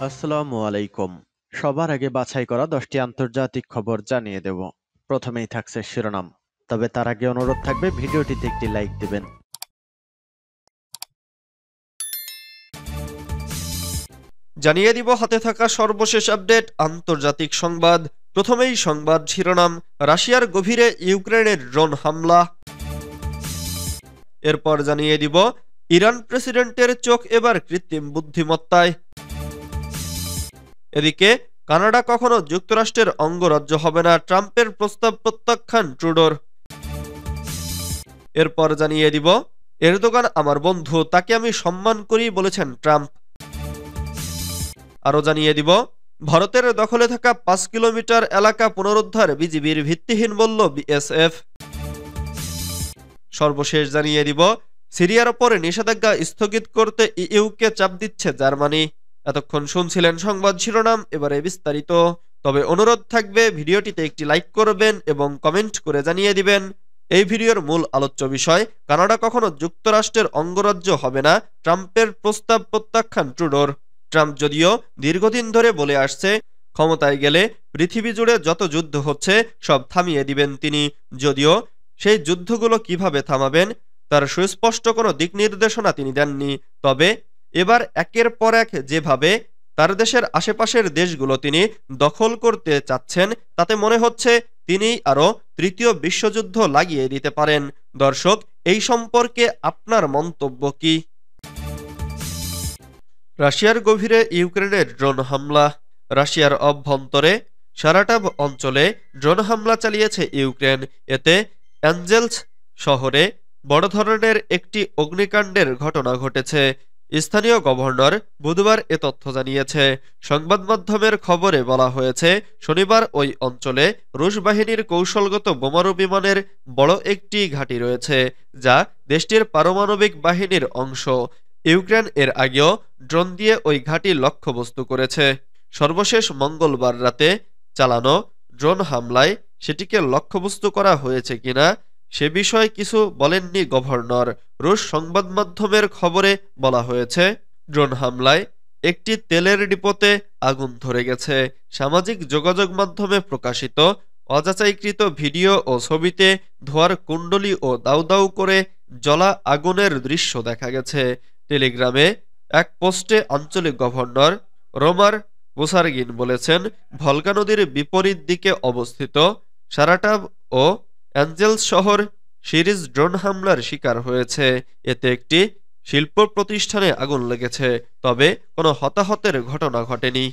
আসসালামু আলাইকুম। সবার আগে বাছাই করা 10টি আন্তর্জাতিক খবর জানিয়ে দেব। প্রথমেই থাকছে শিরোনাম। তবে তার আগে অনুরোধ থাকবে ভিডিওটিতে একটি লাইক দিবেন। জানিয়ে দিব হাতে থাকা সর্বশেষ আপডেট আন্তর্জাতিক সংবাদ। প্রথমেই সংবাদ শিরোনাম, রাশিয়ার গভীরে ইউক্রেনের ড্রোন হামলা। এরপর জানিয়ে দিব ইরান প্রেসিডেন্টের চোখ এবার কৃত্রিম বুদ্ধিমত্তায়। এদিকে কানাডা কখনো যুক্তরাষ্ট্রের অঙ্গরাজ্য হবে না, ট্রাম্পের প্রস্তাব প্রত্যাখ্যান ট্রুডোর। এরপর জানিয়ে দিব এরদোগান আমার বন্ধু, তাকে আমি সম্মান করি বলেছেন ট্রাম্প। আরো জানিয়ে দিব ভারতের দখলে থাকা 5 কিলোমিটার এলাকা পুনরুদ্ধার বিজিবির ভিত্তিহীন বলল বিএসএফ। সর্বশেষ জানিয়ে দিব সিরিয়ার ওপর নিষেধাজ্ঞা স্থগিত করতে ইইউকে চাপ দিচ্ছে জার্মানি। এতক্ষণ শুনছিলেন সংবাদ শিরোনাম, এবারে বিস্তারিত। তবে অনুরোধ থাকবে ভিডিওটিতে একটি লাইক করবেন এবং কমেন্ট করে জানিয়ে দিবেন এই ভিডিওর মূল আলোচ্য বিষয়, কানাডা কখনো যুক্তরাষ্ট্রের অঙ্গরাজ্য হবে না, ট্রাম্পের প্রস্তাব প্রত্যাখ্যান ট্রুডোর। ট্রাম্প যদিও দীর্ঘদিন ধরে বলে আসছে ক্ষমতায় গেলে পৃথিবী জুড়ে যত যুদ্ধ হচ্ছে সব থামিয়ে দিবেন তিনি, যদিও সেই যুদ্ধগুলো কিভাবে থামাবেন তার সুস্পষ্ট কোনো দিক নির্দেশনা তিনি দেননি। তবে এবার একের পর এক যেভাবে তার দেশের আশেপাশের দেশগুলো তিনি দখল করতে চাচ্ছেন, তাতে মনে হচ্ছে তিনি আরও তৃতীয় বিশ্বযুদ্ধ লাগিয়ে দিতে পারেন। দর্শক, এই সম্পর্কে আপনার মন্তব্য কি? রাশিয়ার গভীরে ইউক্রেনের ড্রোন হামলা। রাশিয়ার অভ্যন্তরে সারাটাভ অঞ্চলে ড্রোন হামলা চালিয়েছে ইউক্রেন। এতে অ্যাঞ্জেলস শহরে বড় ধরনের একটি অগ্নিকাণ্ডের ঘটনা ঘটেছে। স্থানীয় গভর্নর বুধবার এ তথ্য জানিয়েছে। সংবাদ মাধ্যমের খবরে বলা হয়েছে, শনিবার ওই অঞ্চলে রুশ বাহিনীর কৌশলগত বোমারু বিমানের বড় একটি ঘাঁটি রয়েছে, যা দেশটির পারমাণবিক বাহিনীর অংশ। ইউক্রেন এর আগেও ড্রোন দিয়ে ওই ঘাঁটি লক্ষ্যবস্তু করেছে। সর্বশেষ মঙ্গলবার রাতে চালানো ড্রোন হামলায় সেটিকে লক্ষ্যবস্তু করা হয়েছে কিনা সে বিষয়ে কিছু বলেননি গভর্নর। রুশ সংবাদ মাধ্যমের খবরে বলা হয়েছে, ড্রোন হামলায় একটি তেলের ডিপোতে আগুন ধরে গেছে। সামাজিক যোগাযোগ মাধ্যমে প্রকাশিত অযাচাইকৃত ভিডিও ও ছবিতে ধোঁয়ার কুণ্ডলী ও দাউ দাউ করে জ্বলা আগুনের দৃশ্য দেখা গেছে। টেলিগ্রামে এক পোস্টে আঞ্চলিক গভর্নর রোমার বুসারগিন বলেছেন, ভলগা নদীর বিপরীত দিকে অবস্থিত সারাটাভ ও অ্যাঞ্জেলস শহর সিরিজ ড্রোন হামলার শিকার হয়েছে। এতে একটি শিল্প প্রতিষ্ঠানে আগুন লেগেছে, তবে কোনো হতাহতের ঘটনা ঘটেনি।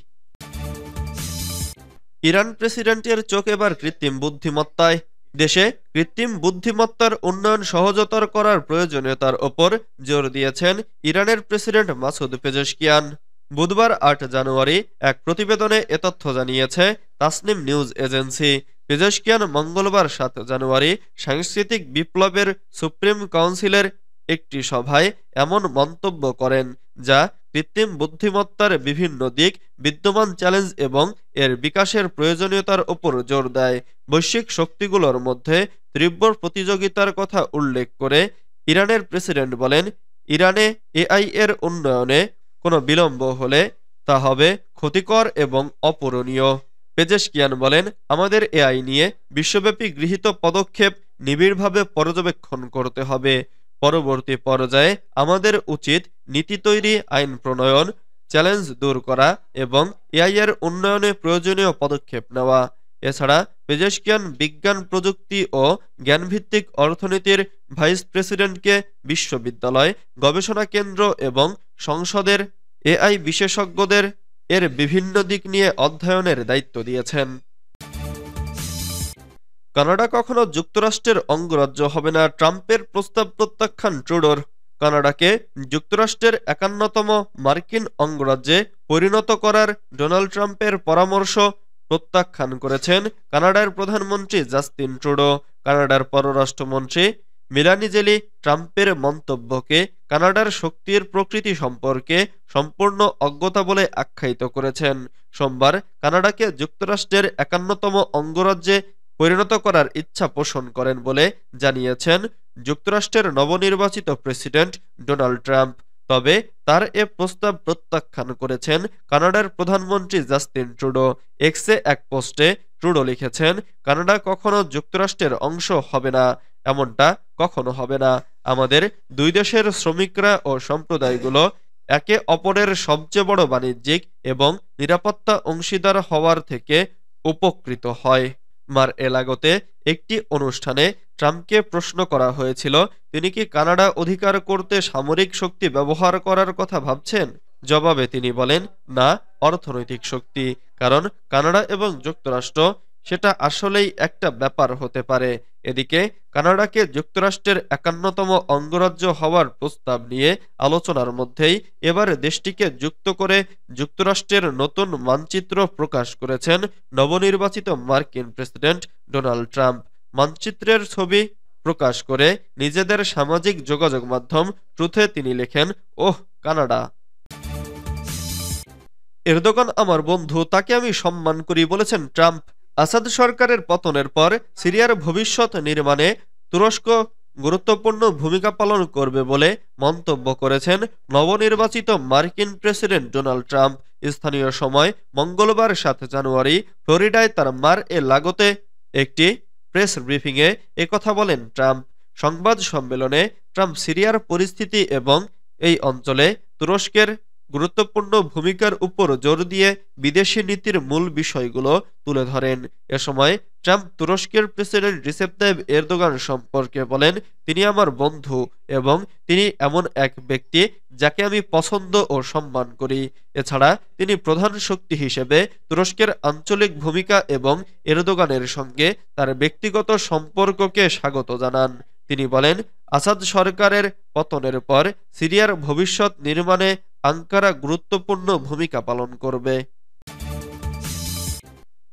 ইরান প্রেসিডেন্টের চোখ এবার কৃত্রিম বুদ্ধিমত্তায়। দেশে কৃত্রিম বুদ্ধিমত্তার উন্নয়ন সহজতর করার প্রয়োজনীয়তার ওপর জোর দিয়েছেন ইরানের প্রেসিডেন্ট মাসুদ পেজেশকিয়ান। বুধবার 8 জানুয়ারি এক প্রতিবেদনে এ তথ্য জানিয়েছে তাসনিম নিউজ এজেন্সি। পেজেশকিয়ান মঙ্গলবার 7 জানুয়ারি সাংস্কৃতিক বিপ্লবের সুপ্রিম কাউন্সিলের একটি সভায় এমন মন্তব্য করেন, যা কৃত্রিম বুদ্ধিমত্তার বিভিন্ন দিক, বিদ্যমান চ্যালেঞ্জ এবং এর বিকাশের প্রয়োজনীয়তার উপর জোর দেয়। বৈশ্বিক শক্তিগুলোর মধ্যে তীব্র প্রতিযোগিতার কথা উল্লেখ করে ইরানের প্রেসিডেন্ট বলেন, ইরানে এআই এর উন্নয়নে কোনো বিলম্ব হলে তা হবে ক্ষতিকর এবং অপূরণীয়। পেজেশকিয়ান বলেন, আমাদের এআই নিয়ে বিশ্বব্যাপী গৃহীত পদক্ষেপ নিবিড়ভাবে পর্যবেক্ষণ করতে হবে। পরবর্তী পর্যায়ে আমাদের উচিত নীতি তৈরি, আইন প্রণয়ন, চ্যালেঞ্জ দূর করা এবং এআই এর উন্নয়নে প্রয়োজনীয় পদক্ষেপ নেওয়া। এছাড়া পেজেশকিয়ান বিজ্ঞান, প্রযুক্তি ও জ্ঞানভিত্তিক অর্থনীতির ভাইস প্রেসিডেন্টকে বিশ্ববিদ্যালয়, গবেষণা কেন্দ্র এবং সংসদের এআই বিশেষজ্ঞদের এর বিভিন্ন দিক নিয়ে অধ্যয়নের দায়িত্ব দিয়েছেন। কানাডা কখনো যুক্তরাষ্ট্রের অঙ্গরাজ্য হবে না, ট্রাম্পের প্রস্তাব প্রত্যাখ্যান ট্রুডোর। কানাডাকে যুক্তরাষ্ট্রের 51তম মার্কিন অঙ্গরাজ্যে পরিণত করার ডোনাল্ড ট্রাম্পের পরামর্শ প্রত্যাখ্যান করেছেন কানাডার প্রধানমন্ত্রী জাস্টিন ট্রুডো। কানাডার পররাষ্ট্রমন্ত্রী মেলানি জেলি ট্রাম্পের মন্তব্যকে কানাডার শক্তির প্রকৃতি সম্পর্কে সম্পূর্ণ অজ্ঞতা বলে আখ্যায়িত করেছেন। সোমবার কানাডাকে যুক্তরাষ্ট্রের 51তম অঙ্গরাজ্যে পরিণত করার ইচ্ছা পোষণ করেন বলে জানিয়েছেন যুক্তরাষ্ট্রের নবনির্বাচিত প্রেসিডেন্ট ডোনাল্ড ট্রাম্প। তবে তার এ প্রস্তাব প্রত্যাখ্যান করেছেন কানাডার প্রধানমন্ত্রী জাস্টিন ট্রুডো। এক্সে এক পোস্টে ট্রুডো লিখেছেন, কানাডা কখনো যুক্তরাষ্ট্রের অংশ হবে না, এমনটা কখনো হবে না। আমাদের দুই দেশের শ্রমিকরা ও সম্প্রদায়গুলো একে অপরের সবচেয়ে বড় বাণিজ্যিক এবং নিরাপত্তা অংশীদার হওয়ার থেকে উপকৃত হয়। মার এ লাগোতে একটি অনুষ্ঠানে ট্রাম্পকে প্রশ্ন করা হয়েছিল, তিনি কি কানাডা অধিকার করতে সামরিক শক্তি ব্যবহার করার কথা ভাবছেন? জবাবে তিনি বলেন, না, অর্থনৈতিক শক্তি। কারণ কানাডা এবং যুক্তরাষ্ট্র সেটা আসলেই একটা ব্যাপার হতে পারে। এদিকে কানাডাকে যুক্তরাষ্ট্রের ৫১তম অঙ্গরাজ্য হওয়ার প্রস্তাব নিয়ে আলোচনার মধ্যেই এবার দেশটিকে যুক্ত করে যুক্তরাষ্ট্রের নতুন মানচিত্র প্রকাশ করেছেন নবনির্বাচিত মার্কিন প্রেসিডেন্ট ডোনাল্ড ট্রাম্প। মানচিত্রের ছবি প্রকাশ করে নিজেদের সামাজিক যোগাযোগ মাধ্যম ট্রুথে তিনি লেখেন, ওহ কানাডা, এরদোগান আমার বন্ধু, তাকে আমি সম্মান করি, বলেছেন ট্রাম্প। আসাদ সরকারের পতনের পর সিরিয়ার ভবিষ্যৎ নির্মাণে তুরস্ক গুরুত্বপূর্ণ ভূমিকা পালন করবে বলে মন্তব্য করেছেন নবনির্বাচিত মার্কিন প্রেসিডেন্ট ডোনাল্ড ট্রাম্প। স্থানীয় সময় মঙ্গলবার ৭ জানুয়ারি ফ্লোরিডায় তার মার এ লাগোতে একটি প্রেস ব্রিফিংয়ে একথা বলেন ট্রাম্প। সংবাদ সম্মেলনে ট্রাম্প সিরিয়ার পরিস্থিতি এবং এই অঞ্চলে তুরস্কের গুরুত্বপূর্ণ ভূমিকার উপর জোর দিয়ে বিদেশি নীতির মূল বিষয়গুলো তুলে ধরেন। এ সময় ট্রাম্প তুরস্কের প্রেসিডেন্ট রিসেপ তাইয়িপ এরদোগান সম্পর্কে বলেন, তিনি আমার বন্ধু এবং তিনি এমন এক ব্যক্তি যাকে আমি পছন্দ ও সম্মান করি। এছাড়া তিনি প্রধান শক্তি হিসেবে তুরস্কের আঞ্চলিক ভূমিকা এবং এরদোগানের সঙ্গে তার ব্যক্তিগত সম্পর্ককে স্বাগত জানান। তিনি বলেন, আসাদ সরকারের পতনের পর সিরিয়ার ভবিষ্যৎ নির্মাণে আঙ্কারা গুরুত্বপূর্ণ ভূমিকা পালন করবে।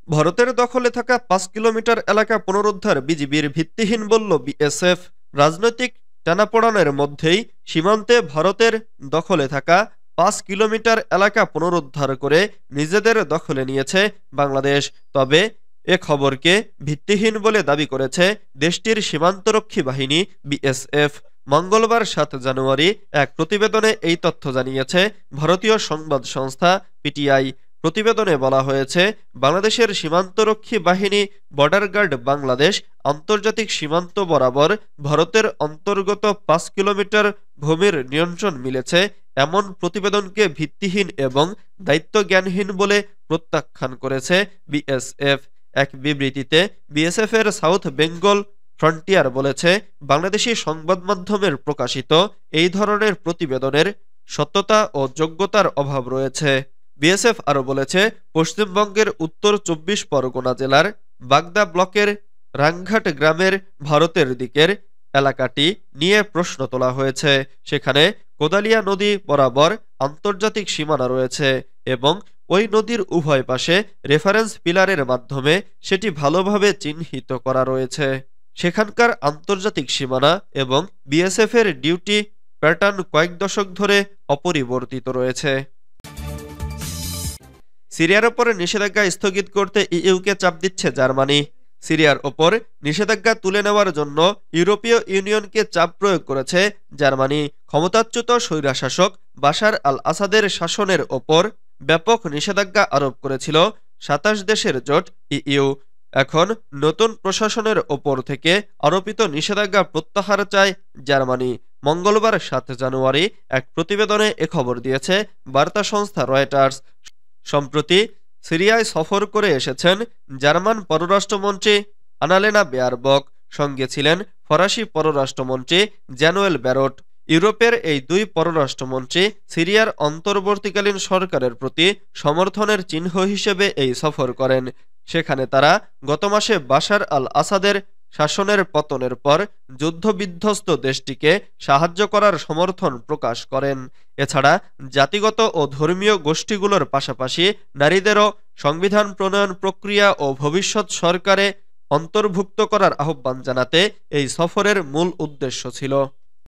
ভারতের দখলে থাকা ৫ কিলোমিটার এলাকা পুনরুদ্ধার বিজিবির ভিত্তিহীন বলল বিএসএফ। রাজনৈতিক টানাপোড়েনের মধ্যেই সীমান্তে ভারতের দখলে থাকা ৫ কিলোমিটার এলাকা পুনরুদ্ধার করে নিজেদের দখলে নিয়েছে বাংলাদেশ। তবে এ খবরকে ভিত্তিহীন বলে দাবি করেছে দেশটির সীমান্তরক্ষী বাহিনী বিএসএফ। মঙ্গলবার ৭ জানুয়ারি এক প্রতিবেদনে এই তথ্য জানিয়েছে ভারতীয় সংবাদ সংস্থা পিটিআই। প্রতিবেদনে বলা হয়েছে, বাংলাদেশের সীমান্তরক্ষী বাহিনী বর্ডার গার্ড বাংলাদেশ আন্তর্জাতিক সীমান্ত বরাবর ভারতের অন্তর্গত ৫ কিলোমিটার ভূমির নিয়ন্ত্রণ মিলেছে এমন প্রতিবেদনকে ভিত্তিহীন এবং দায়িত্বজ্ঞানহীন বলে প্রত্যাখ্যান করেছে বিএসএফ। এক বিবৃতিতে বিএসএফ এর সাউথ বেঙ্গল ফ্রন্টিয়ার বলেছে, বাংলাদেশি সংবাদ মাধ্যমের প্রকাশিত এই ধরনের প্রতিবেদনের সত্যতা ও যোগ্যতার অভাব রয়েছে। বিএসএফ আরও বলেছে, পশ্চিমবঙ্গের উত্তর ২৪ পরগনা জেলার বাগদা ব্লকের রাংঘাট গ্রামের ভারতের দিকের এলাকাটি নিয়ে প্রশ্ন তোলা হয়েছে। সেখানে কোদালিয়া নদী বরাবর আন্তর্জাতিক সীমানা রয়েছে এবং ওই নদীর উভয় পাশে রেফারেন্স পিলারের মাধ্যমে সেটি ভালোভাবে চিহ্নিত করা রয়েছে। সেখানকার আন্তর্জাতিক সীমানা এবং বিএসএফ এর ডিউটি প্যাটার্ন কয়েক দশক ধরে অপরিবর্তিত রয়েছে। সিরিয়ার ওপর নিষেধাজ্ঞা স্থগিত করতে ইইউকে চাপ দিচ্ছে জার্মানি। সিরিয়ার ওপর নিষেধাজ্ঞা তুলে নেওয়ার জন্য ইউরোপীয় ইউনিয়নকে চাপ প্রয়োগ করেছে জার্মানি। ক্ষমতাচ্যুত স্বৈরশাসক বাশার আল আসাদের শাসনের ওপর ব্যাপক নিষেধাজ্ঞা আরোপ করেছিল ২৭ দেশের জোট ইইউ। এখন নতুন প্রশাসনের ওপর থেকে আরোপিত নিষেধাজ্ঞা প্রত্যাহার চায় জার্মানি। মঙ্গলবার ৭ জানুয়ারি এক প্রতিবেদনে এ খবর দিয়েছে বার্তা সংস্থা রয়টার্স। সম্প্রতি সিরিয়ায় সফর করে এসেছেন জার্মান পররাষ্ট্রমন্ত্রী আনালেনা বেয়ারবক, সঙ্গে ছিলেন ফরাসি পররাষ্ট্রমন্ত্রী জ্যানুয়েল ব্যারট। ইউরোপের এই দুই পররাষ্ট্রমন্ত্রী সিরিয়ার অন্তর্বর্তীকালীন সরকারের প্রতি সমর্থনের চিহ্ন হিসেবে এই সফর করেন। সেখানে তারা গত মাসে বাশার আল আসাদের শাসনের পতনের পর যুদ্ধবিধ্বস্ত দেশটিকে সাহায্য করার সমর্থন প্রকাশ করেন। এছাড়া জাতিগত ও ধর্মীয় গোষ্ঠীগুলোর পাশাপাশি নারীদেরও সংবিধান প্রণয়ন প্রক্রিয়া ও ভবিষ্যৎ সরকারে অন্তর্ভুক্ত করার আহ্বান জানাতে এই সফরের মূল উদ্দেশ্য ছিল।